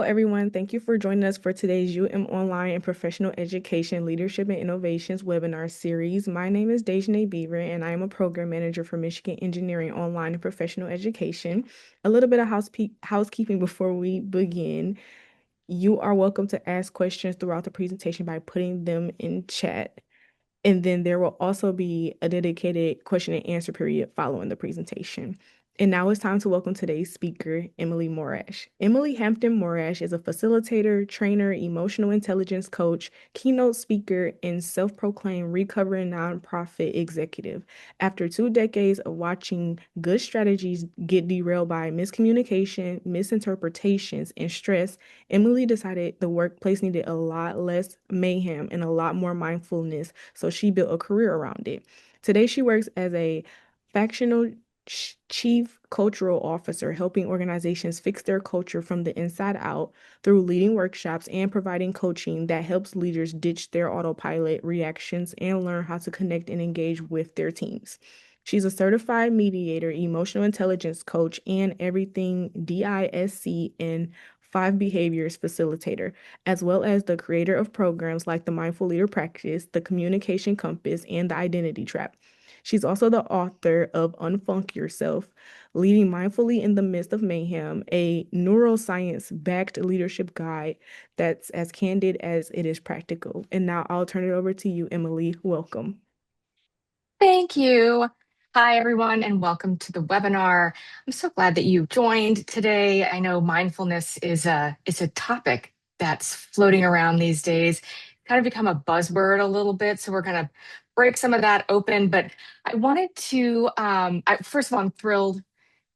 everyone. Thank you for joining us for today's Online and Professional Education Leadership and Innovations webinar series. My name is Dejanae Beaver, and I am a program manager for Michigan Engineering Online and Professional Education. A little bit of housekeeping before we begin. You are welcome to ask questions throughout the presentation by putting them in chat. And then there will also be a dedicated question and answer period following the presentation. And now it's time to welcome today's speaker, Emily Morash. Emily Hampton Morash is a facilitator, trainer, emotional intelligence coach, keynote speaker, and self-proclaimed recovering nonprofit executive. After 2 decades of watching good strategies get derailed by miscommunication, misinterpretations, and stress, Emily decided the workplace needed a lot less mayhem and a lot more mindfulness, so she built a career around it. Today, she works as a factional chief cultural officer, helping organizations fix their culture from the inside out through leading workshops and providing coaching that helps leaders ditch their autopilot reactions and learn how to connect and engage with their teams. She's a certified mediator, emotional intelligence coach, and everything DISC and 5 behaviors facilitator, as well as the creator of programs like the Mindful Leader Practice, the Communication Compass, and the Identity Trap. She's also the author of Unfunk Yourself, Leading Mindfully in the Midst of Mayhem, a neuroscience-backed leadership guide that's as candid as it is practical. And now I'll turn it over to you, Emily. Welcome. Thank you. Hi, everyone, and welcome to the webinar. I'm so glad that you joined today. I know mindfulness is a topic that's floating around these days, kind of become a buzzword a little bit. So we're going to break some of that open. But I wanted to, first of all, I'm thrilled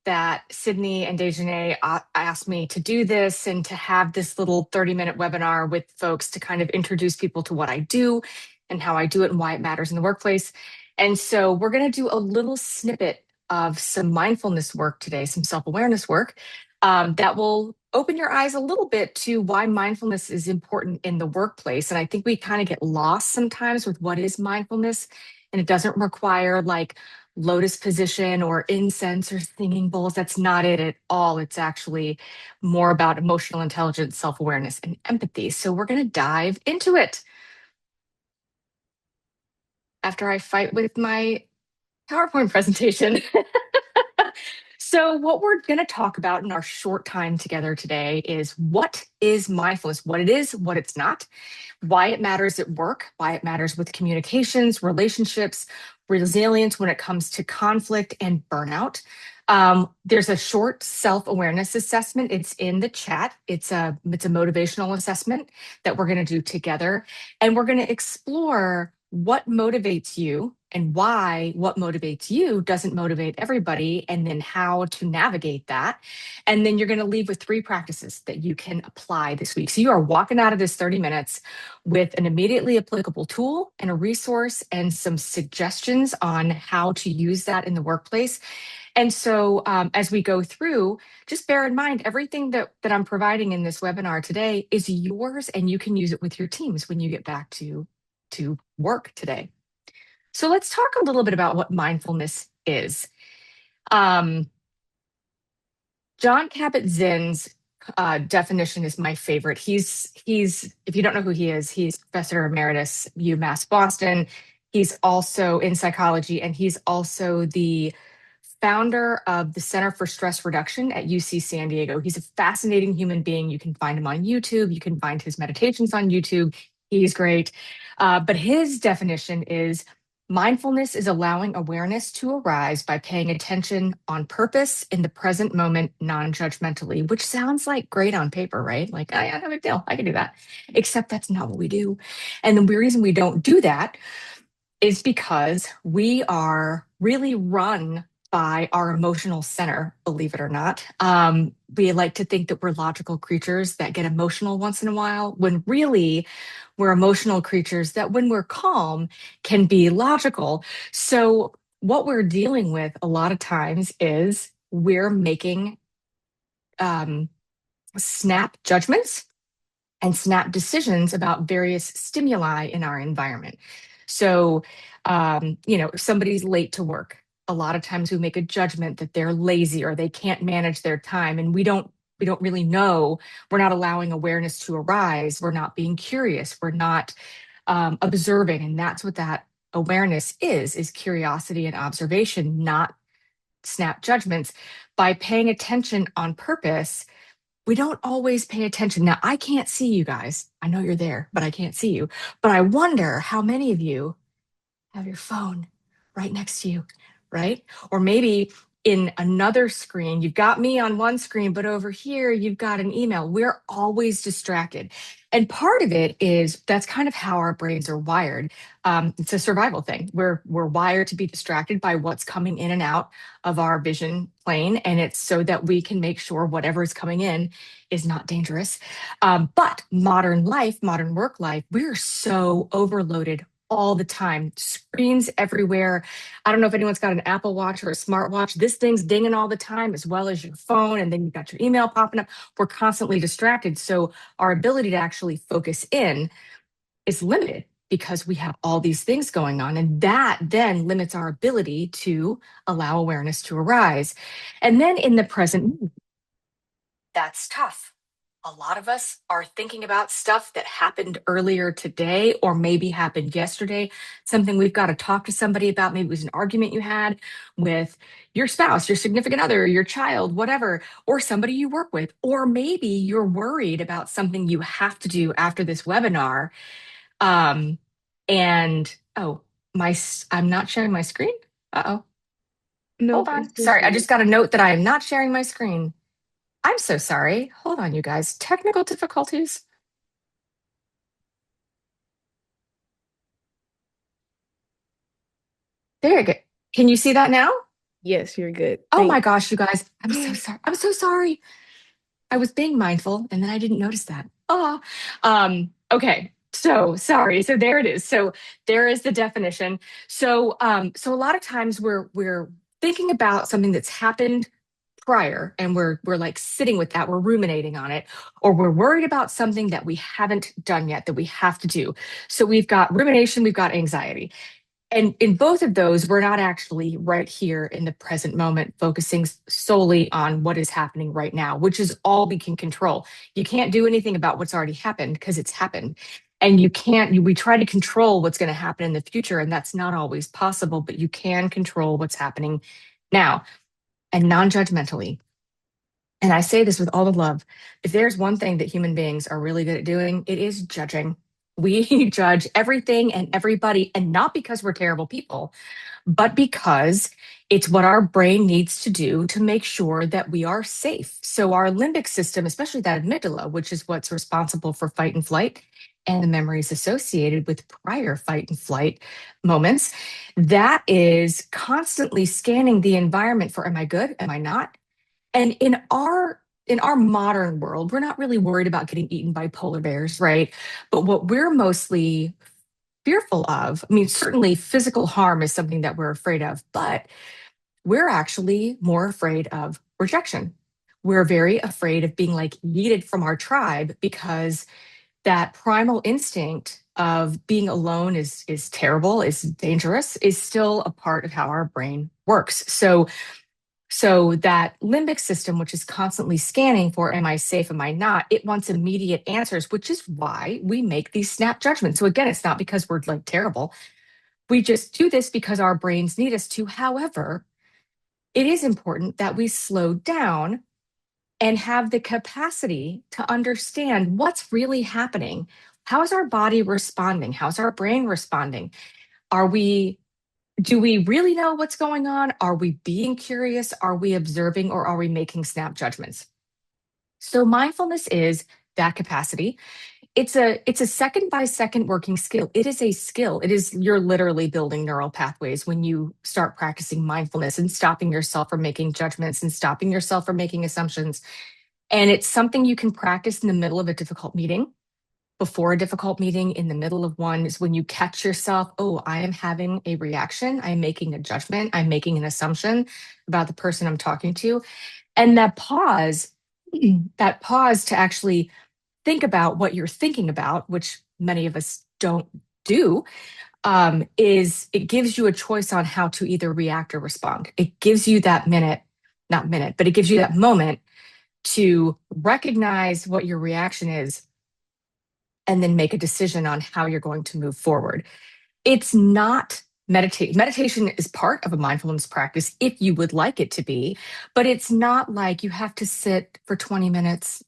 that Sydney and Dejanae asked me to do this and to have this little 30-minute webinar with folks to kind of introduce people to what I do and how I do it and why it matters in the workplace. And so we're going to do a little snippet of some mindfulness work today, some self-awareness work that will open your eyes a little bit to why mindfulness is important in the workplace. And I think we kind of get lost sometimes with what is mindfulness, and it doesn't require like lotus position or incense or singing bowls. That's not it at all. It's actually more about emotional intelligence, self-awareness, and empathy. So we're going to dive into it after I fight with my PowerPoint presentation. So what we're going to talk about in our short time together today is what is mindfulness, what it is, what it's not, why it matters at work, why it matters with communications, relationships, resilience when it comes to conflict and burnout. There's a short self-awareness assessment. It's in the chat. It's a motivational assessment that we're going to do together. And we're going to explore what motivates you and why what motivates you doesn't motivate everybody, and then how to navigate that. And then you're going to leave with 3 practices that you can apply this week. So you are walking out of this 30 minutes with an immediately applicable tool and a resource and some suggestions on how to use that in the workplace. And so as we go through, just bear in mind, everything that I'm providing in this webinar today is yours, and you can use it with your teams when you get back to work today. So let's talk a little bit about what mindfulness is. John Kabat-Zinn's definition is my favorite. He's if you don't know who he is, he's professor emeritus UMass Boston. He's also in psychology, and he's also the founder of the Center for Stress Reduction at UC San Diego. He's a fascinating human being. You can find him on YouTube. You can find his meditations on YouTube. He's great. But his definition is mindfulness is allowing awareness to arise by paying attention on purpose in the present moment, non-judgmentally, which sounds like great on paper, right? Like, oh, yeah, no big deal. I can do that. Except that's not what we do. And the reason we don't do that is because we are really run by our emotional center, believe it or not. We like to think that we're logical creatures that get emotional once in a while, when really we're emotional creatures that when we're calm can be logical. So what we're dealing with a lot of times is we're making snap judgments and snap decisions about various stimuli in our environment. So, if somebody's late to work, a lot of times we make a judgment that they're lazy or they can't manage their time, and we don't we don't really know. We're not allowing awareness to arise. We're not being curious. We're not observing. And that's what that awareness is curiosity and observation, not snap judgments. By paying attention on purpose, we don't always pay attention. Now, I can't see you guys. I know you're there, but I can't see you. But I wonder how many of you have your phone right next to you, right? Or maybe in another screen, you've got me on one screen, but over here, you've got an email. We're always distracted. And part of it is that's kind of how our brains are wired. It's a survival thing. We're wired to be distracted by what's coming in and out of our vision plane. And it's so that we can make sure whatever is coming in is not dangerous. But modern life, modern work life, we're so overloaded all the time. Screens everywhere. I don't know if anyone's got an Apple Watch or a smartwatch. This thing's dinging all the time, as well as your phone. And then you've got your email popping up. We're constantly distracted. So our ability to actually focus in is limited because we have all these things going on. And that then limits our ability to allow awareness to arise. And then in the present, that's tough. A lot of us are thinking about stuff that happened earlier today or maybe happened yesterday, something we've got to talk to somebody about. Maybe it was an argument you had with your spouse, your significant other, your child, whatever, or somebody you work with. Or maybe you're worried about something you have to do after this webinar. Um, and oh, I'm not sharing my screen. Uh-oh. Hold Nope, on. it's just Sorry, I you. just got a note that I am not sharing my screen. I'm so sorry. Hold on, you guys. Technical difficulties. There you go. Can you see that now? Yes, you're good. Oh my Thanks. gosh, you guys. I'm so sorry. I'm so sorry. I was being mindful and then I didn't notice that. Oh, okay. So sorry. So there it is. So there is the definition. So a lot of times we're thinking about something that's happened prior and we're like sitting with that, we're ruminating on it, or we're worried about something that we haven't done yet that we have to do. So we've got rumination, we've got anxiety. And in both of those, we're not actually right here in the present moment, focusing solely on what is happening right now, which is all we can control. You can't do anything about what's already happened because it's happened. And you can't, we try to control what's going to happen in the future, and that's not always possible, but you can control what's happening now and non judgmentally. And I say this with all the love. If there's one thing that human beings are really good at doing, it is judging. We judge everything and everybody, and not because we're terrible people, but because it's what our brain needs to do to make sure that we are safe. So, our limbic system, especially that amygdala, which is what's responsible for fight and flight and the memories associated with prior fight and flight moments, that is constantly scanning the environment for, am I good? Am I not? And in our modern world, we're not really worried about getting eaten by polar bears, right? But what we're mostly fearful of, I mean, certainly physical harm is something that we're afraid of, but we're actually more afraid of rejection. We're very afraid of being like yeeted from our tribe because that primal instinct of being alone is terrible, is dangerous, is still a part of how our brain works. So that limbic system, which is constantly scanning for, am I safe, am I not? It wants immediate answers, which is why we make these snap judgments. So again, it's not because we're like terrible. We just do this because our brains need us to. However, it is important that we slow down and have the capacity to understand what's really happening. How's our body responding? How's our brain responding? Are we Do we really know what's going on? Are we being curious? Are we observing, or are we making snap judgments? So mindfulness is that capacity. It's a second by second working skill. It is a skill. You're literally building neural pathways when you start practicing mindfulness and stopping yourself from making judgments and stopping yourself from making assumptions. And it's something you can practice in the middle of a difficult meeting, before a difficult meeting, in the middle of one, is when you catch yourself, oh, I am having a reaction, I'm making a judgment, I'm making an assumption about the person I'm talking to. And that pause to actually think about what you're thinking about, which many of us don't do, is it gives you a choice on how to either react or respond. It gives you that minute, not minute, but it gives you that moment to recognize what your reaction is and then make a decision on how you're going to move forward. It's not meditate. Meditation is part of a mindfulness practice if you would like it to be, but it's not like you have to sit for 20 minutes,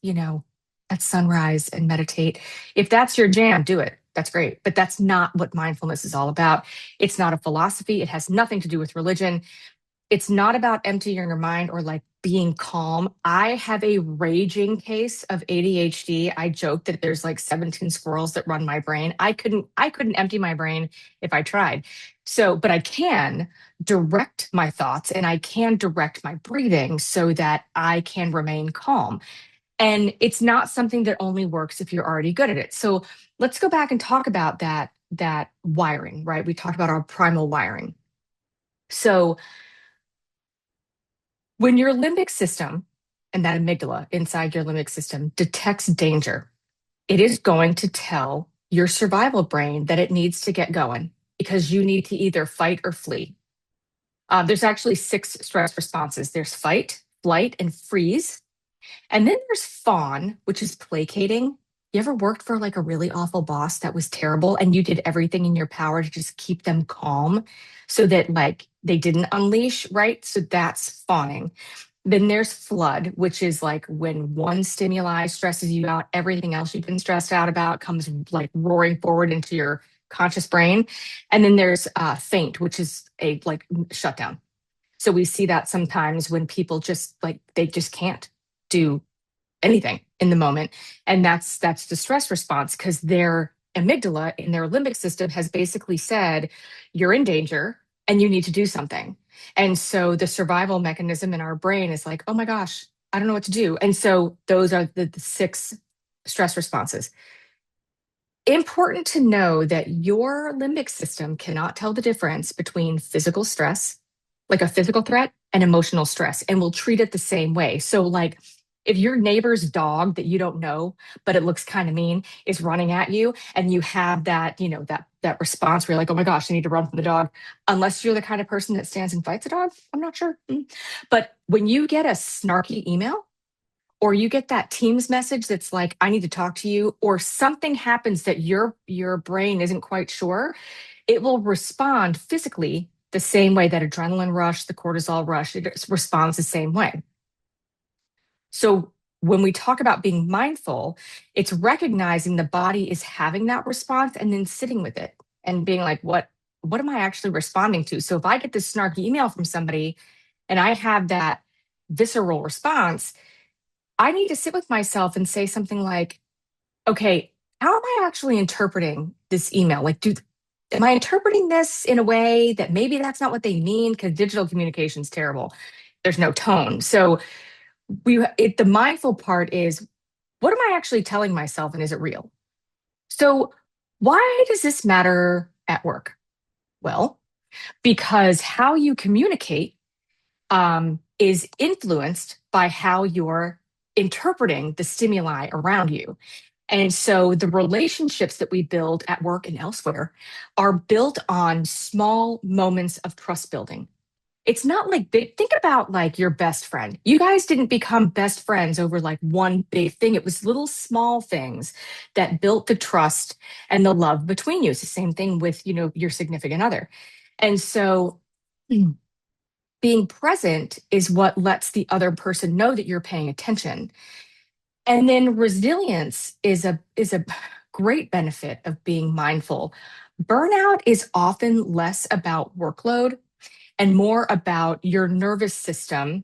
at sunrise and meditate. If that's your jam, do it. That's great. But that's not what mindfulness is all about. It's not a philosophy. It has nothing to do with religion. It's not about emptying your mind or like being calm. I have a raging case of ADHD. I joke that there's like 17 squirrels that run my brain. I couldn't empty my brain if I tried. So, but I can direct my thoughts and I can direct my breathing so that I can remain calm. And it's not something that only works if you're already good at it. So, let's go back and talk about that wiring, right? We talked about our primal wiring. So, when your limbic system and that amygdala inside your limbic system detects danger, it is going to tell your survival brain that it needs to get going because you need to either fight or flee. There's actually six stress responses. There's fight, flight, and freeze. And then there's fawn, which is placating. You ever worked for like a really awful boss that was terrible and you did everything in your power to just keep them calm so that like they didn't unleash, right? So that's fawning. Then there's flood, which is like when one stimuli stresses you out, everything else you've been stressed out about comes like roaring forward into your conscious brain. And then there's faint, which is a like shutdown. So we see that sometimes when people just like they just can't do anything in the moment. And that's the stress response because their amygdala in their limbic system has basically said, you're in danger and you need to do something. And so the survival mechanism in our brain is like, oh my gosh, I don't know what to do. And so those are the six stress responses. Important to know that your limbic system cannot tell the difference between physical stress, like a physical threat, and emotional stress, and will treat it the same way. So, like, if your neighbor's dog that you don't know, but it looks kind of mean, is running at you, and you have that, that response where you're like, oh my gosh, I need to run from the dog, unless you're the kind of person that stands and fights a dog, I'm not sure. But when you get a snarky email, or you get that Teams message that's like, I need to talk to you, or something happens that your brain isn't quite sure, it will respond physically the same way that adrenaline rush, the cortisol rush, it responds the same way. So when we talk about being mindful, it's recognizing the body is having that response and then sitting with it and being like, what am I actually responding to? So if I get this snarky email from somebody and I have that visceral response, I need to sit with myself and say something like, okay, how am I actually interpreting this email? Like, am I interpreting this in a way that maybe that's not what they mean? Because digital communication is terrible. There's no tone. So the mindful part is, what am I actually telling myself, and is it real? So why does this matter at work? Well, because how you communicate is influenced by how you're interpreting the stimuli around you. And so the relationships that we build at work and elsewhere are built on small moments of trust building. It's not like big, think about like your best friend. You guys didn't become best friends over like one big thing. It was little small things that built the trust and the love between you. It's the same thing with, your significant other. And so being present is what lets the other person know that you're paying attention. And then resilience is a great benefit of being mindful. Burnout is often less about workload and more about your nervous system,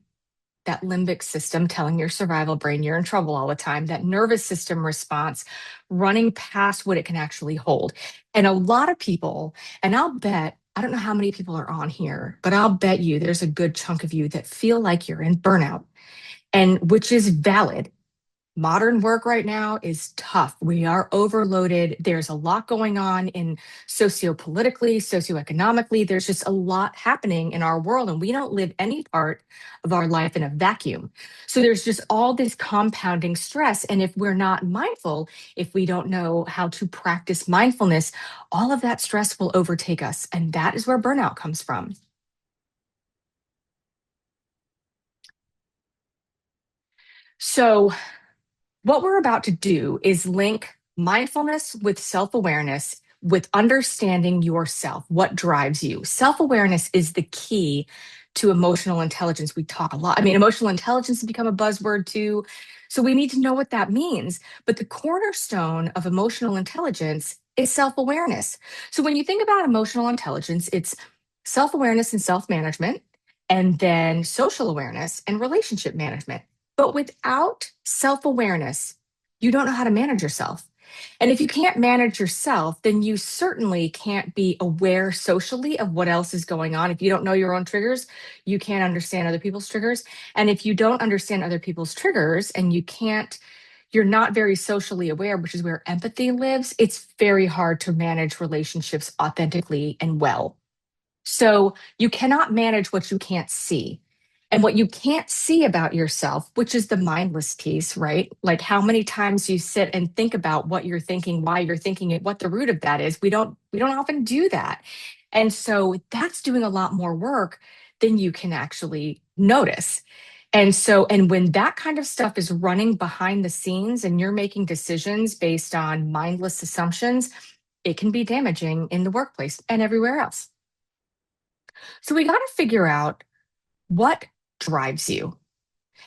that limbic system telling your survival brain you're in trouble all the time, that nervous system response running past what it can actually hold. And a lot of people, and I'll bet, I don't know how many people are on here, but I'll bet you there's a good chunk of you that feel like you're in burnout, and which is valid. Modern work right now is tough. We are overloaded. There's a lot going on in sociopolitically, socioeconomically. There's just a lot happening in our world, and we don't live any part of our life in a vacuum. So there's just all this compounding stress. And if we're not mindful, if we don't know how to practice mindfulness, all of that stress will overtake us. And that is where burnout comes from. So, what we're about to do is link mindfulness with self awareness, with understanding yourself, what drives you. Self awareness is the key to emotional intelligence. We talk a lot. I mean, emotional intelligence has become a buzzword too. So we need to know what that means. But the cornerstone of emotional intelligence is self awareness. So when you think about emotional intelligence, it's self awareness and self management, and then social awareness and relationship management. But without self awareness, you don't know how to manage yourself. And if you can't manage yourself, then you certainly can't be aware socially of what else is going on. If you don't know your own triggers, you can't understand other people's triggers. And if you don't understand other people's triggers and you're not very socially aware, which is where empathy lives, it's very hard to manage relationships authentically and well. So you cannot manage what you can't see. And what you can't see about yourself, which is the mindless piece, right? Like how many times you sit and think about what you're thinking, why you're thinking it, what the root of that is. We don't often do that. And so that's doing a lot more work than you can actually notice. And when that kind of stuff is running behind the scenes and you're making decisions based on mindless assumptions, it can be damaging in the workplace and everywhere else. So we got to figure out what drives you.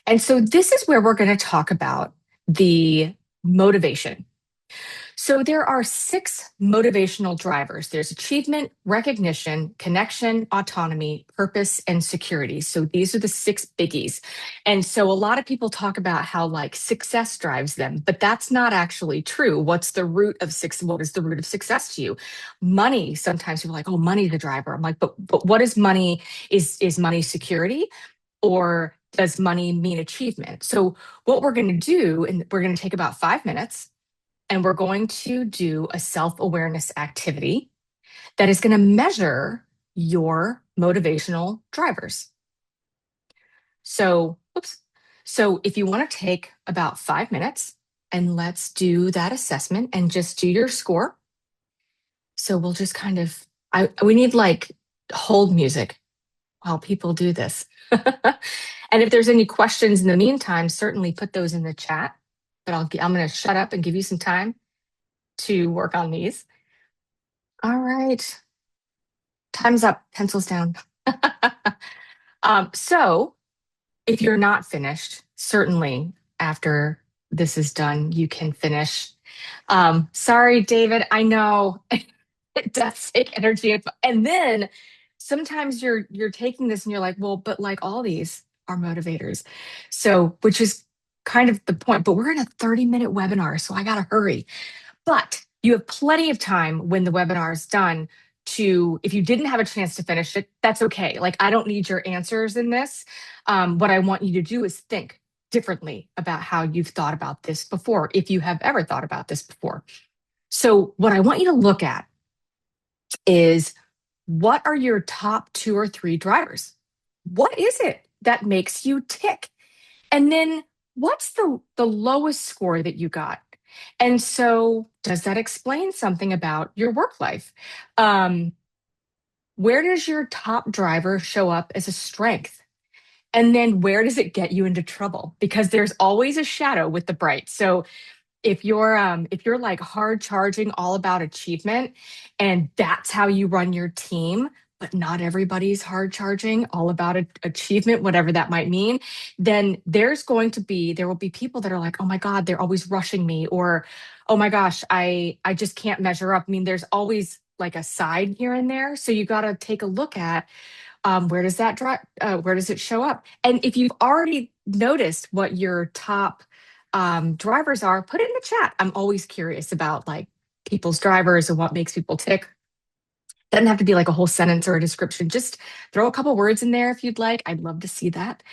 And so this is where we're going to talk about the motivation. So there are six motivational drivers. There's achievement, recognition, connection, autonomy, purpose, and security. So these are the six biggies. And so a lot of people talk about how like success drives them, but that's not actually true. What's the root of six? What is the root of success to you? Money. Sometimes people are like, oh, money's the driver. I'm like, but what is money? Is money security? Or does money mean achievement? So what we're going to do, and we're going to take about 5 minutes and we're going to do a self awareness activity that is going to measure your motivational drivers. So, oops. So, if you want to take about 5 minutes and let's do that assessment and just do your score. So, we'll just kind of, we need like hold music while people do this. And if there's any questions in the meantime, certainly put those in the chat. But I'm going to shut up and give you some time to work on these. All right. Time's up. Pencils down. So if you're not finished, certainly after this is done, you can finish. Sorry, David. I know it does take energy. And then sometimes you're taking this and you're like, well, but like all these are motivators. So, which is kind of the point. But we're in a 30-minute webinar, so I gotta hurry. But you have plenty of time when the webinar is done to, if you didn't have a chance to finish it, that's okay. Like, I don't need your answers in this. What I want you to do is think differently about how you've thought about this before, if you have ever thought about this before. So, what I want you to look at is what are your top two or three drivers? What is it that makes you tick? And then what's the lowest score that you got? And so does that explain something about your work life? Um, where does your top driver show up as a strength? And then where does it get you into trouble? Because there's always a shadow with the bright. So if you're like hard charging all about achievement and that's how you run your team, but not everybody's hard charging all about achievement, whatever that might mean, then there will be people that are like, oh my god, they're always rushing me, or oh my gosh, I just can't measure up. I mean, there's always like a side here and there, so you got to take a look at where does that drive? Where does it show up? And if you've already noticed what your top drivers are, put it in the chat. I'm always curious about like people's drivers and what makes people tick. Doesn't have to be like a whole sentence or a description. Just throw a couple words in there if you'd like. I'd love to see that.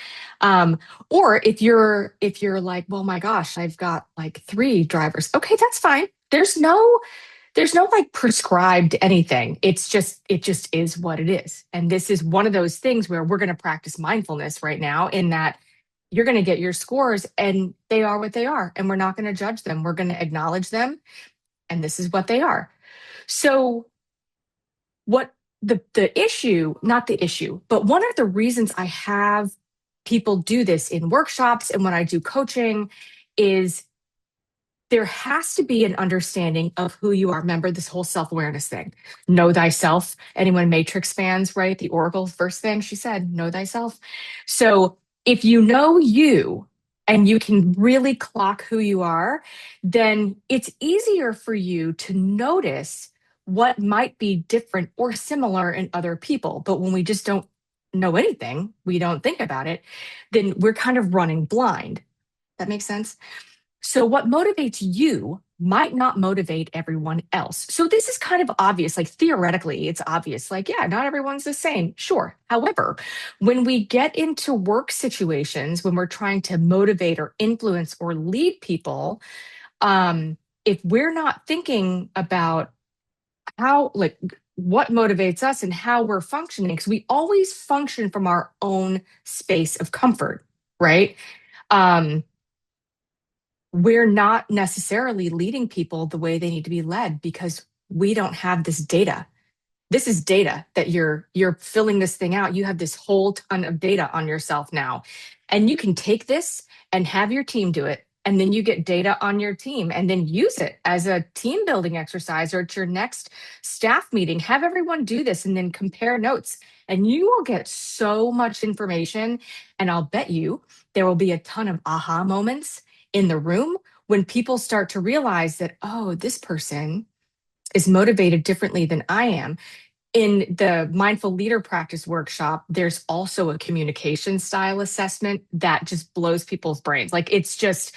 Um, or if you're like, well, my gosh, I've got like three drivers. Okay, that's fine. There's no like prescribed anything. It just is what it is. And this is one of those things where we're going to practice mindfulness right now, in that you're going to get your scores and they are what they are. And we're not going to judge them. We're going to acknowledge them. And this is what they are. So what the issue, not the issue, but one of the reasons I have people do this in workshops and when I do coaching is there has to be an understanding of who you are. Remember this whole self-awareness thing. Know thyself. Anyone Matrix fans, right? The Oracle first thing she said, know thyself. So if you know you and you can really clock who you are, then it's easier for you to notice what might be different or similar in other people. But when we just don't know anything, we don't think about it, then we're kind of running blind. That makes sense? So, what motivates you might not motivate everyone else. So, this is kind of obvious. Like, theoretically, it's obvious. Like, yeah, not everyone's the same. Sure. However, when we get into work situations, when we're trying to motivate or influence or lead people, um, if we're not thinking about how, like, what motivates us and how we're functioning, because we always function from our own space of comfort, right? Um, we're not necessarily leading people the way they need to be led because we don't have this data. This is data that you're filling this thing out. You have this whole ton of data on yourself now. And you can take this and have your team do it. And then you get data on your team and then use it as a team building exercise or at your next staff meeting. Have everyone do this and then compare notes. And you will get so much information. And I'll bet you there will be a ton of aha moments in the room when people start to realize that, oh, this person is motivated differently than I am. In the mindful leader practice workshop, there's also a communication style assessment that just blows people's brains. Like it's just,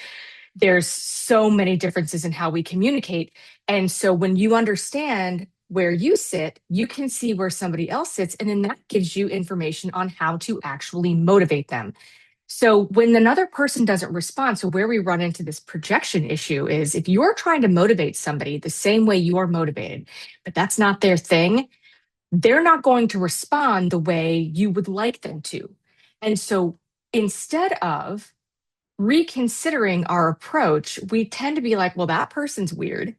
there's so many differences in how we communicate. And so when you understand where you sit, you can see where somebody else sits. And then that gives you information on how to actually motivate them. So when another person doesn't respond, so where we run into this projection issue is if you're trying to motivate somebody the same way you're motivated, but that's not their thing, they're not going to respond the way you would like them to. And so instead of reconsidering our approach, we tend to be like, well, that person's weird.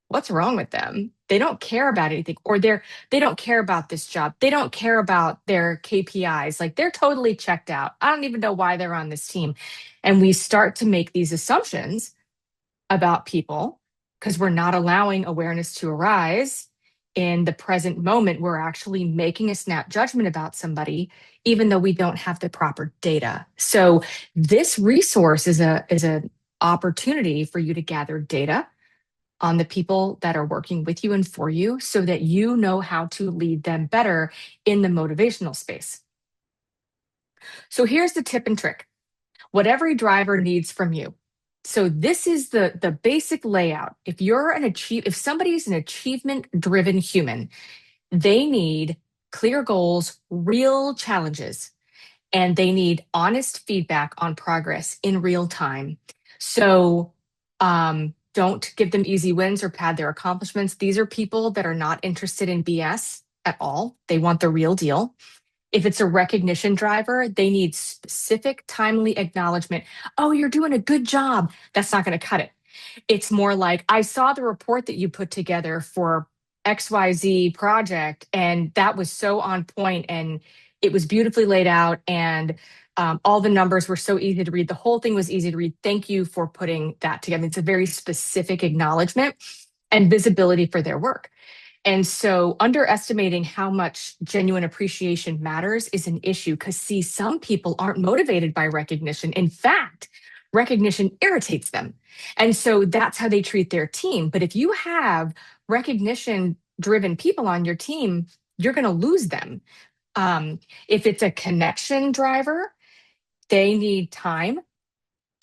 What's wrong with them? They don't care about anything, or they don't care about this job. They don't care about their KPIs. Like they're totally checked out. I don't even know why they're on this team. And we start to make these assumptions about people because we're not allowing awareness to arise in the present moment. We're actually making a snap judgment about somebody, even though we don't have the proper data. So this resource is an opportunity for you to gather data on the people that are working with you and for you so that you know how to lead them better in the motivational space. So here's the tip and trick. What every driver needs from you. So this is the basic layout. If somebody's an achievement driven human, they need clear goals, real challenges, and they need honest feedback on progress in real time. So don't give them easy wins or pad their accomplishments. These are people that are not interested in BS at all. They want the real deal. If it's a recognition driver, they need specific, timely acknowledgement. Oh, you're doing a good job. That's not going to cut it. It's more like, I saw the report that you put together for XYZ project, and that was so on point, and it was beautifully laid out, and all the numbers were so easy to read. The whole thing was easy to read. Thank you for putting that together. It's a very specific acknowledgement and visibility for their work. And so underestimating how much genuine appreciation matters is an issue because, see, some people aren't motivated by recognition. In fact, recognition irritates them. And so that's how they treat their team. But if you have recognition driven people on your team, you're going to lose them. If it's a connection driver, they need time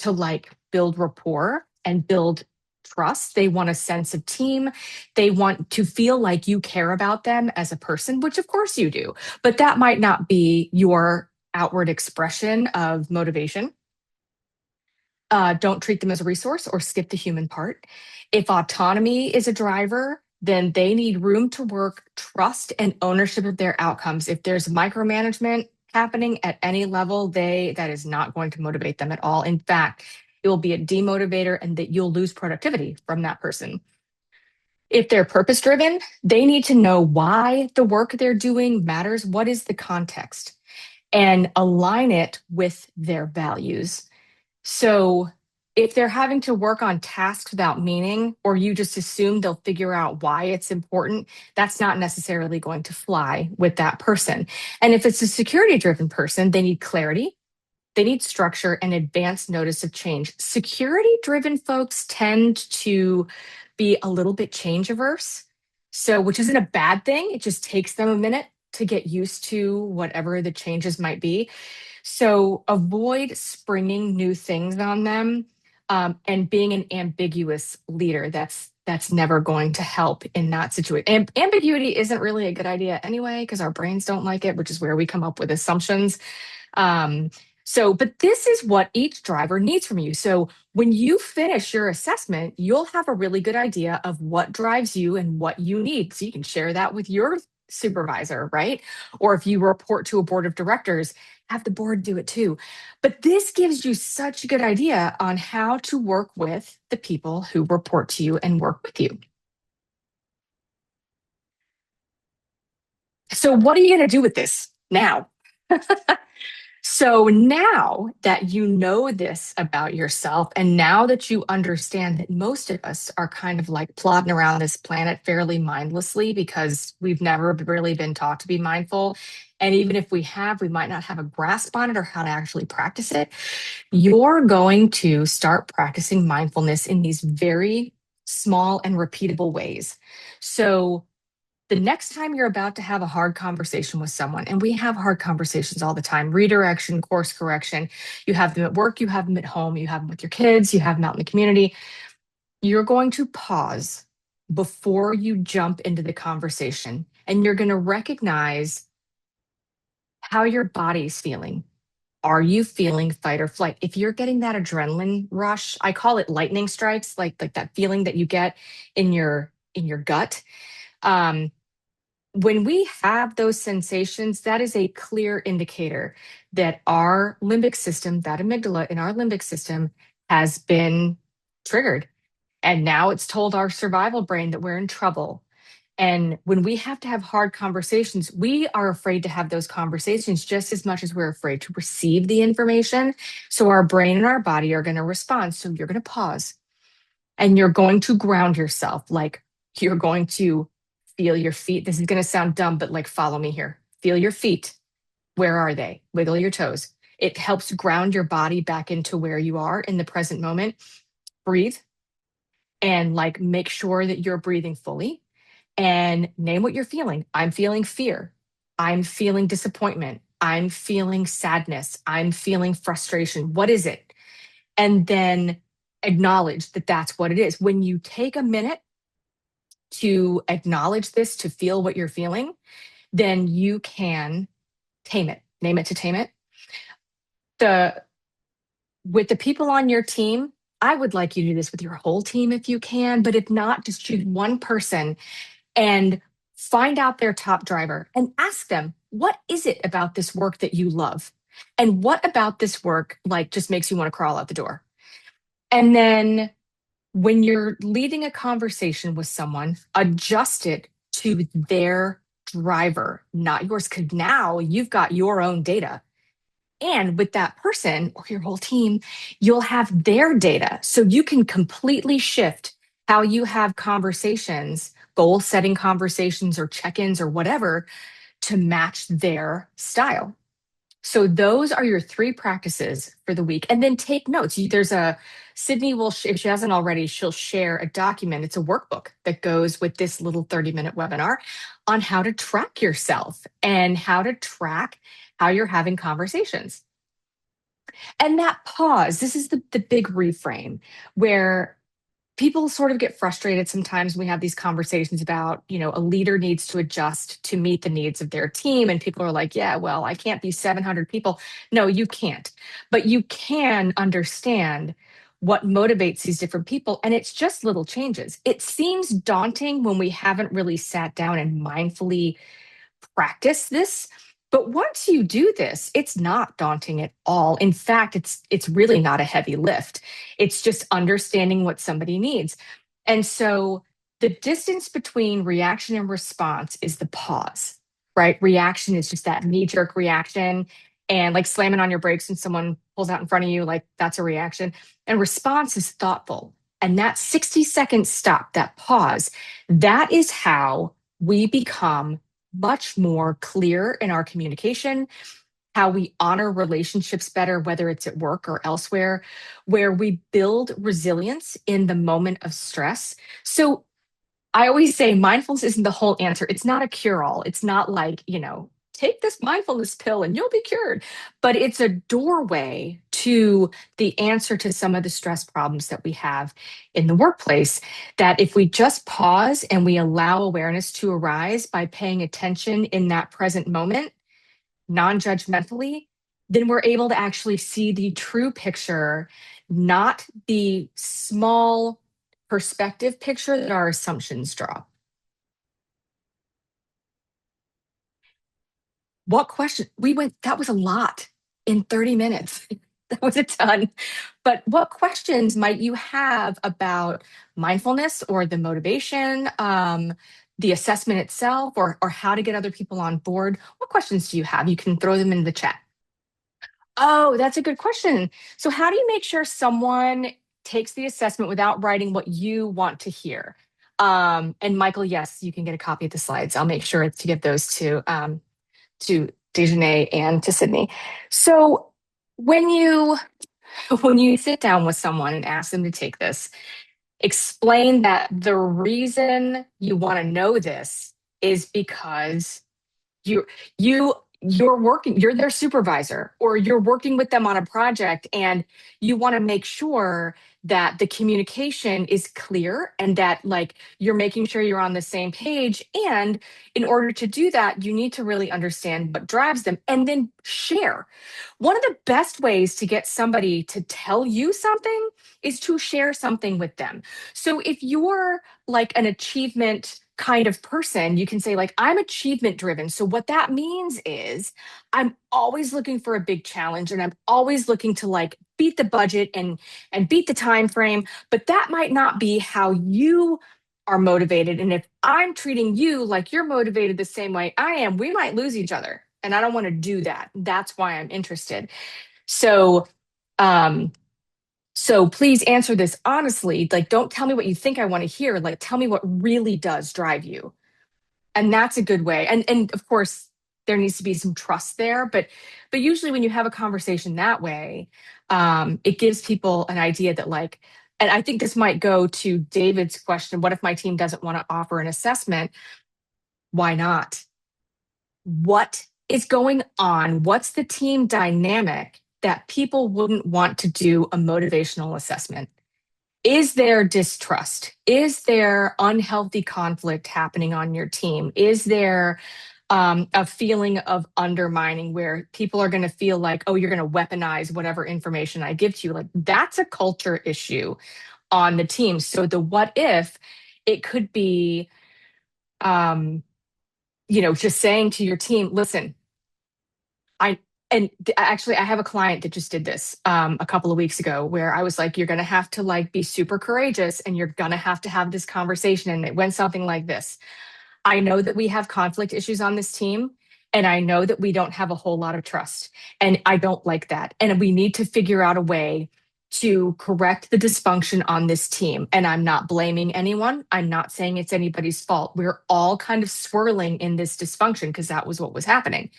to like build rapport and build trust. They want a sense of team. They want to feel like you care about them as a person, which of course you do, but that might not be your outward expression of motivation. Don't treat them as a resource or skip the human part. If autonomy is a driver, then they need room to work, trust, and ownership of their outcomes. If there's micromanagement happening at any level, that is not going to motivate them at all. In fact, it will be a demotivator and that you'll lose productivity from that person. If they're purpose driven, they need to know why the work they're doing matters. What is the context? and align it with their values. So if they're having to work on tasks without meaning, or you just assume they'll figure out why it's important, that's not necessarily going to fly with that person. And if it's a security driven person, they need clarity, they need structure, and advance notice of change. Security driven folks tend to be a little bit change averse. So, which isn't a bad thing. It just takes them a minute to get used to whatever the changes might be. So avoid springing new things on them, and being an ambiguous leader. That's never going to help in that situation. And ambiguity isn't really a good idea anyway, because our brains don't like it, which is where we come up with assumptions. Um, but this is what each driver needs from you. So when you finish your assessment, you'll have a really good idea of what drives you and what you need. So you can share that with your supervisor, right? Or if you report to a board of directors, have the board do it too. But this gives you such a good idea on how to work with the people who report to you and work with you. So, what are you going to do with this now? So now that you know this about yourself, and now that you understand that most of us are kind of like plodding around this planet fairly mindlessly because we've never really been taught to be mindful. And even if we have, we might not have a grasp on it or how to actually practice it. You're going to start practicing mindfulness in these very small and repeatable ways. So the next time you're about to have a hard conversation with someone, and we have hard conversations all the time, redirection, course correction, you have them at work, you have them at home, you have them with your kids, you have them out in the community, you're going to pause before you jump into the conversation, and you're going to recognize how your body's feeling. Are you feeling fight or flight? If you're getting that adrenaline rush, I call it lightning strikes, like that feeling that you get in your gut. Um, when we have those sensations, that is a clear indicator that our limbic system, that amygdala in our limbic system, has been triggered. And now it's told our survival brain that we're in trouble. And when we have to have hard conversations, we are afraid to have those conversations just as much as we're afraid to receive the information. So our brain and our body are going to respond. So you're going to pause and you're going to ground yourself. Like you're going to feel your feet. This is going to sound dumb, but like follow me here. Feel your feet. Where are they? Wiggle your toes. It helps ground your body back into where you are in the present moment. Breathe and like make sure that you're breathing fully and name what you're feeling. I'm feeling fear. I'm feeling disappointment. I'm feeling sadness. I'm feeling frustration. What is it? And then acknowledge that that's what it is. When you take a minute to acknowledge this, to feel what you're feeling, then you can tame it, name it to tame it. The with the people on your team, I would like you to do this with your whole team if you can, but if not, just choose one person and find out their top driver and ask them, what is it about this work that you love? And what about this work like just makes you want to crawl out the door? And then when you're leading a conversation with someone, adjust it to their driver, not yours, because now you've got your own data. And with that person or your whole team, you'll have their data. So you can completely shift how you have conversations, goal setting conversations or check ins or whatever to match their style. So those are your three practices for the week. And then take notes. There's a Sydney will, if she hasn't already, she'll share a document. It's a workbook that goes with this little 30-minute webinar on how to track yourself and how to track how you're having conversations. And that pause, this is the big reframe where people sort of get frustrated sometimes when we have these conversations about, a leader needs to adjust to meet the needs of their team. And people are like, yeah, well, I can't be 700 people. No, you can't. But you can understand what motivates these different people. And it's just little changes. It seems daunting when we haven't really sat down and mindfully practice this. But once you do this, it's not daunting at all. In fact, it's really not a heavy lift. It's just understanding what somebody needs. And so the distance between reaction and response is the pause, right? Reaction is just that knee-jerk reaction. And like slamming on your brakes when someone pulls out in front of you, like that's a reaction. And response is thoughtful. And that 60-second stop, that pause, that is how we become much more clear in our communication, how we honor relationships better, whether it's at work or elsewhere, where we build resilience in the moment of stress. So I always say mindfulness isn't the whole answer. It's not a cure all. It's not like, take this mindfulness pill and you'll be cured. But it's a doorway to the answer to some of the stress problems that we have in the workplace. That if we just pause and we allow awareness to arise by paying attention in that present moment, non judgmentally, then we're able to actually see the true picture, not the small perspective picture that our assumptions draw. What question? That was a lot in 30 minutes. That was a ton. But what questions might you have about mindfulness or the motivation, the assessment itself, or how to get other people on board? What questions do you have? You can throw them in the chat. Oh, that's a good question. So, how do you make sure someone takes the assessment without writing what you want to hear? And Michael, yes, you can get a copy of the slides. I'll make sure to give those to Dejanay and to Sydney. So, when you when you sit down with someone and ask them to take this, explain that the reason you want to know this is because you you're working, you're their supervisor, or you're working with them on a project, and you want to make sure that the communication is clear and that like you're making sure you're on the same page. And in order to do that, you need to really understand what drives them and then share. One of the best ways to get somebody to tell you something is to share something with them. So if you're like an achievement kind of person, you can say like, I'm achievement driven. So what that means is I'm always looking for a big challenge, and I'm always looking to like beat the budget and beat the time frame. But that might not be how you are motivated. And if I'm treating you like you're motivated the same way I am, we might lose each other. And I don't want to do that. That's why I'm interested. So, um, so please answer this honestly. Like, don't tell me what you think I want to hear. Like, tell me what really does drive you. And that's a good way. And of course, there needs to be some trust there. But usually when you have a conversation that way, it gives people an idea that like, and I think this might go to David's question, what if my team doesn't want to offer an assessment? Why not? What is going on? What's the team dynamic that people wouldn't want to do a motivational assessment? Is there distrust? Is there unhealthy conflict happening on your team? Is there a feeling of undermining where people are going to feel like, oh, you're going to weaponize whatever information I give to you? Like that's a culture issue on the team. So the what if, it could be, um, just saying to your team, listen, I actually I have a client that just did this a couple of weeks ago where I was like, you're gonna have to like be super courageous and you're gonna have this conversation. And it went something like this. I know that we have conflict issues on this team, and I know that we don't have a whole lot of trust. And I don't like that. And we need to figure out a way to correct the dysfunction on this team. And I'm not blaming anyone. I'm not saying it's anybody's fault. We're all kind of swirling in this dysfunction because that was what was happening.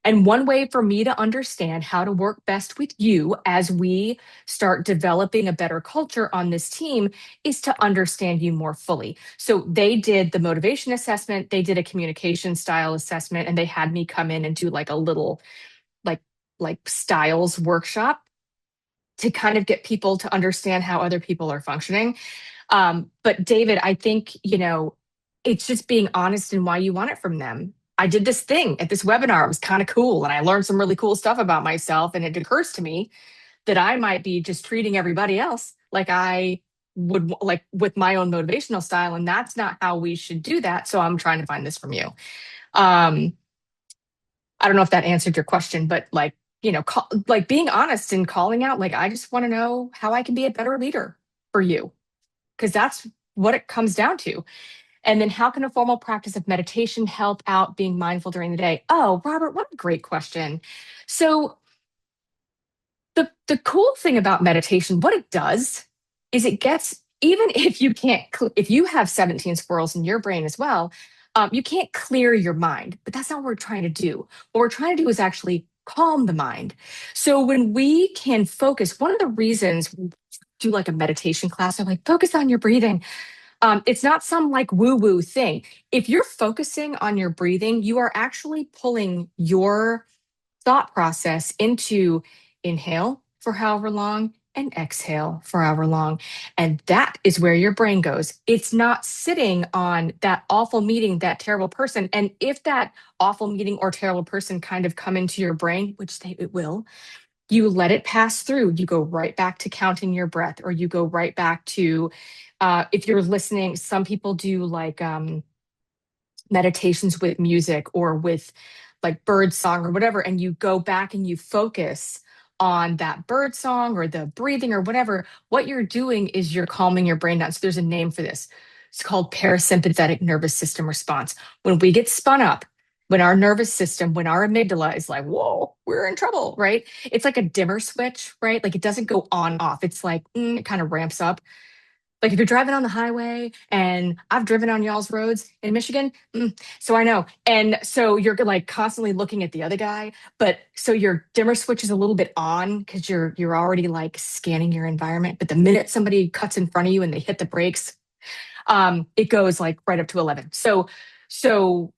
And one way for me to understand how to work best with you as we start developing a better culture on this team is to understand you more fully. So they did the motivation assessment, they did a communication style assessment, and they had me come in and do like a little like styles workshop to kind of get people to understand how other people are functioning. But David, I think, it's just being honest in why you want it from them. I did this thing at this webinar. It was kind of cool. And I learned some really cool stuff about myself. And it occurs to me that I might be just treating everybody else like I would like with my own motivational style. And that's not how we should do that. So I'm trying to find this from you. Um, I don't know if that answered your question, but like, like being honest and calling out, like, I just want to know how I can be a better leader for you. Because that's what it comes down to. And then how can a formal practice of meditation help out being mindful during the day? Oh, Robert, what a great question. So the cool thing about meditation, what it does is it gets, even if you can't, if you have 17 squirrels in your brain as well, you can't clear your mind, but that's not what we're trying to do. What we're trying to do is actually calm the mind. So when we can focus, one of the reasons we do like a meditation class, I'm like, focus on your breathing. It's not some like woo woo thing. If you're focusing on your breathing, you are actually pulling your thought process into inhale for however long and exhale for however long. And that is where your brain goes. It's not sitting on that awful meeting, that terrible person. And if that awful meeting or terrible person kind of come into your brain, which it will, you let it pass through. You go right back to counting your breath, or you go right back to, if you're listening, some people do like meditations with music or with like bird song or whatever, and you go back and you focus on that bird song or the breathing or whatever. What you're doing is you're calming your brain down. So there's a name for this. It's called parasympathetic nervous system response. When we get spun up, when our nervous system, when our amygdala is like, whoa, we're in trouble, right? It's like a dimmer switch, right? Like it doesn't go on off. It's like, it kind of ramps up. Like if you're driving on the highway, and I've driven on y'all's roads in Michigan, so I know. And so you're like constantly looking at the other guy, but so your dimmer switch is a little bit on because you're already like scanning your environment. But the minute somebody cuts in front of you and they hit the brakes, it goes like right up to 11. So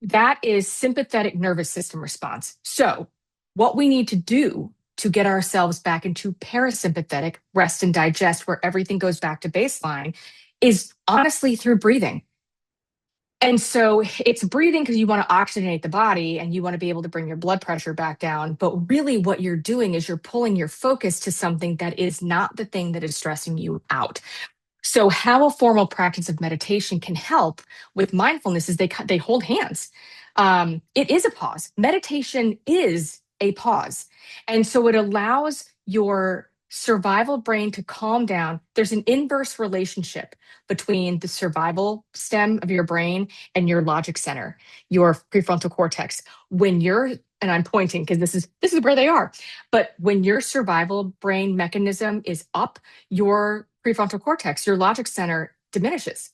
that is sympathetic nervous system response. So what we need to do to get ourselves back into parasympathetic rest and digest, where everything goes back to baseline, is honestly through breathing. And so it's breathing because you want to oxygenate the body and you want to be able to bring your blood pressure back down. But really, what you're doing is you're pulling your focus to something that is not the thing that is stressing you out. So, how a formal practice of meditation can help with mindfulness is they hold hands. It is a pause. Meditation is a pause, and so it allows your survival brain to calm down. There's an inverse relationship between the survival stem of your brain and your logic center, your prefrontal cortex. When you're, and I'm pointing because this is where they are, but when your survival brain mechanism is up, your prefrontal cortex, your logic center diminishes.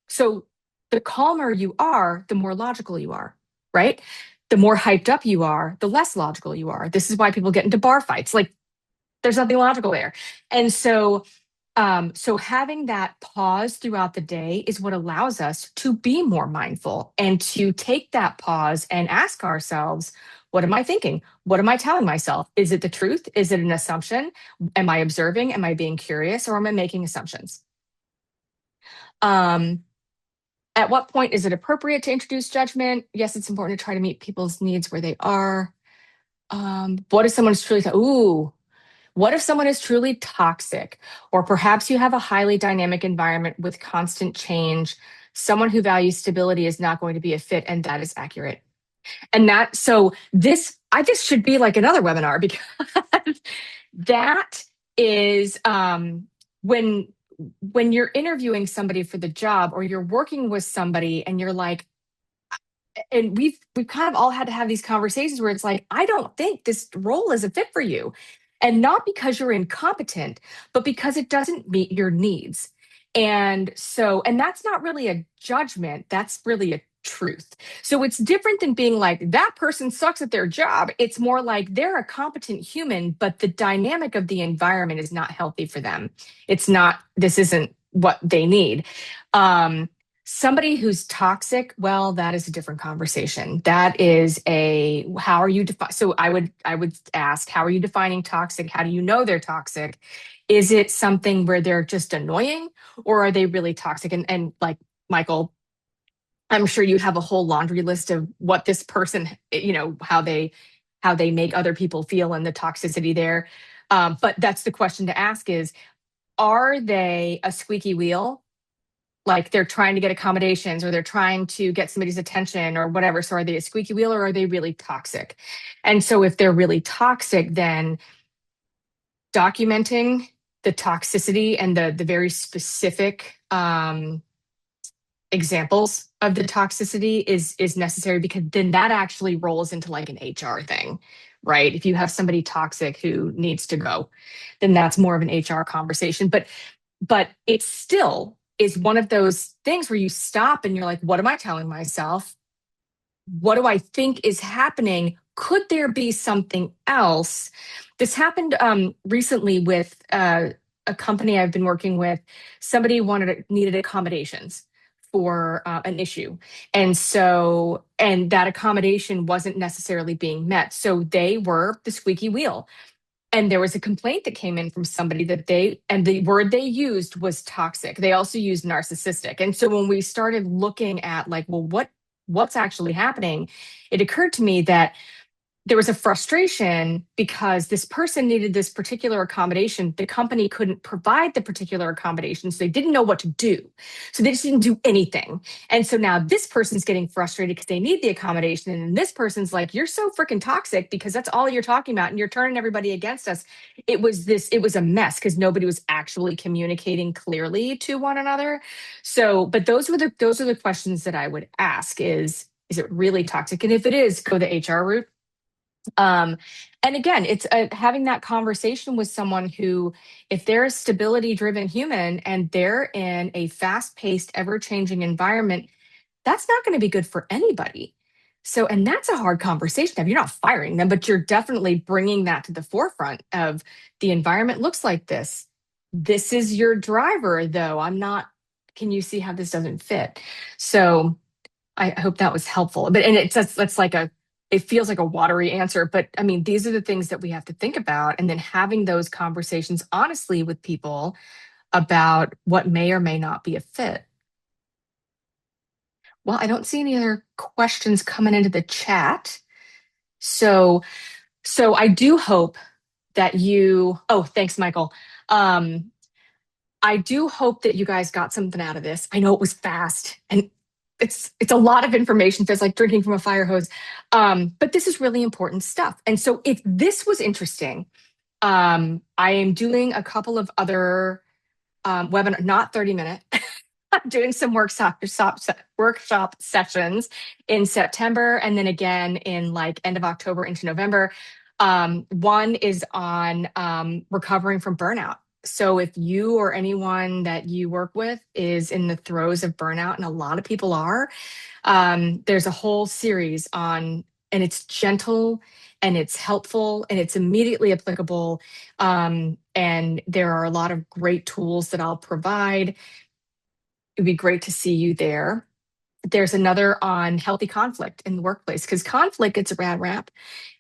So the calmer you are, the more logical you are, right? The more hyped up you are, the less logical you are. This is why people get into bar fights. Like there's nothing logical there. And so having that pause throughout the day is what allows us to be more mindful and to take that pause and ask ourselves, what am I thinking? What am I telling myself? Is it the truth? Is it an assumption? Am I observing? Am I being curious, or am I making assumptions? Um, at what point is it appropriate to introduce judgment? Yes, it's important to try to meet people's needs where they are. What if someone's truly, what if someone is truly toxic? Or perhaps you have a highly dynamic environment with constant change. Someone who values stability is not going to be a fit, and that is accurate. And that, so this, I just should be like another webinar, because that is when you're interviewing somebody for the job, or you're working with somebody and you're like, and we've kind of all had to have these conversations where it's like, I don't think this role is a fit for you. And not because you're incompetent, but because it doesn't meet your needs. And so, and that's not really a judgment, that's really a truth. So it's different than being like, that person sucks at their job. It's more like they're a competent human, but the dynamic of the environment is not healthy for them. It's not, this isn't what they need. Um, Somebody who's toxic, well, that is a different conversation. That is a, how are you so I would ask, how are you defining toxic? How do you know they're toxic? Is it something where they're just annoying, or are they really toxic? And like Michael, I'm sure you have a whole laundry list of what this person, how they make other people feel, and the toxicity there. But that's the question to ask is, are they a squeaky wheel? Like they're trying to get accommodations, or they're trying to get somebody's attention or whatever. So are they a squeaky wheel, or are they really toxic? And so if they're really toxic, then documenting the toxicity and the very specific examples of the toxicity is necessary, because then that actually rolls into like an HR thing, right? If you have somebody toxic who needs to go, then that's more of an HR conversation. But it still is one of those things where you stop and you're like, what am I telling myself? What do I think is happening? Could there be something else? This happened recently with a company I've been working with. Somebody needed accommodations for an issue, and that accommodation wasn't necessarily being met. So they were the squeaky wheel. And there was a complaint that came in from somebody that and the word they used was toxic. They also used narcissistic. And so when we started looking at like, well, what's actually happening, it occurred to me that there was a frustration because this person needed this particular accommodation. The company couldn't provide the particular accommodation, so they didn't know what to do. So they just didn't do anything. And so now this person's getting frustrated because they need the accommodation. And this person's like, you're so freaking toxic because that's all you're talking about. And you're turning everybody against us. It was a mess because nobody was actually communicating clearly to one another. So, but those are the questions that I would ask is it really toxic? And if it is, go the HR route. um, and again, it's having that conversation with someone who, if they're a stability driven human and they're in a fast paced, ever changing environment, that's not going to be good for anybody. So, and that's a hard conversation to have. You're not firing them, but you're definitely bringing that to the forefront of the environment looks like this. This is your driver, though. I'm not, can you see how this doesn't fit? So, I hope that was helpful. But and it's that's like it feels like a watery answer, but I mean, these are the things that we have to think about, and then having those conversations honestly with people about what may or may not be a fit. Well, I don't see any other questions coming into the chat. So I do hope that you, oh, thanks, Michael. Um, I do hope that you guys got something out of this. I know it was fast and it's a lot of information. Feels like drinking from a fire hose. But this is really important stuff. And so if this was interesting, I am doing a couple of other webinar, not 30-minute. I'm doing some workshop sessions in September, and then again in like end of October into November. One is on recovering from burnout. So if you or anyone that you work with is in the throes of burnout, and a lot of people are, there's a whole series on, and it's gentle and it's helpful and it's immediately applicable. And there are a lot of great tools that I'll provide. It'd be great to see you there. There's another on healthy conflict in the workplace, because conflict gets a bad rap.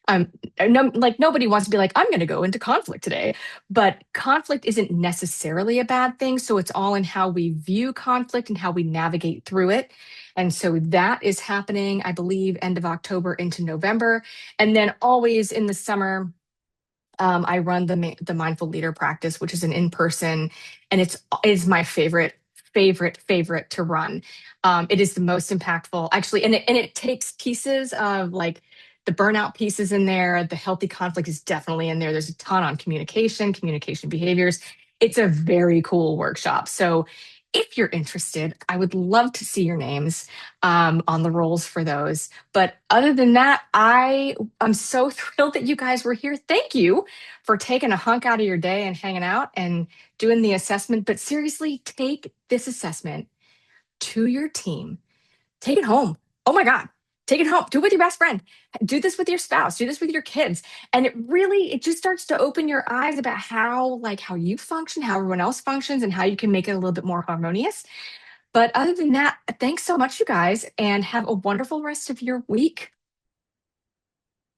Um, no, like nobody wants to be like, I'm going to go into conflict today, but conflict isn't necessarily a bad thing. So it's all in how we view conflict and how we navigate through it. And so that is happening, I believe, end of October into November. And then always in the summer, I run the mindful leader practice, which is an in-person, and it is my favorite to run. It is the most impactful, actually, and it takes pieces of like the burnout pieces in there. The healthy conflict is definitely in there. There's a ton on communication behaviors. It's a very cool workshop. So if you're interested, I would love to see your names on the rolls for those. But other than that, I'm so thrilled that you guys were here. Thank you for taking a hunk out of your day and hanging out and doing the assessment. But seriously, take this assessment to your team. Take it home. Oh my God. Take it home. Do it with your best friend. Do this with your spouse. Do this with your kids. And it just starts to open your eyes about how you function, how everyone else functions, and how you can make it a little bit more harmonious. But other than that, thanks so much, you guys, and have a wonderful rest of your week.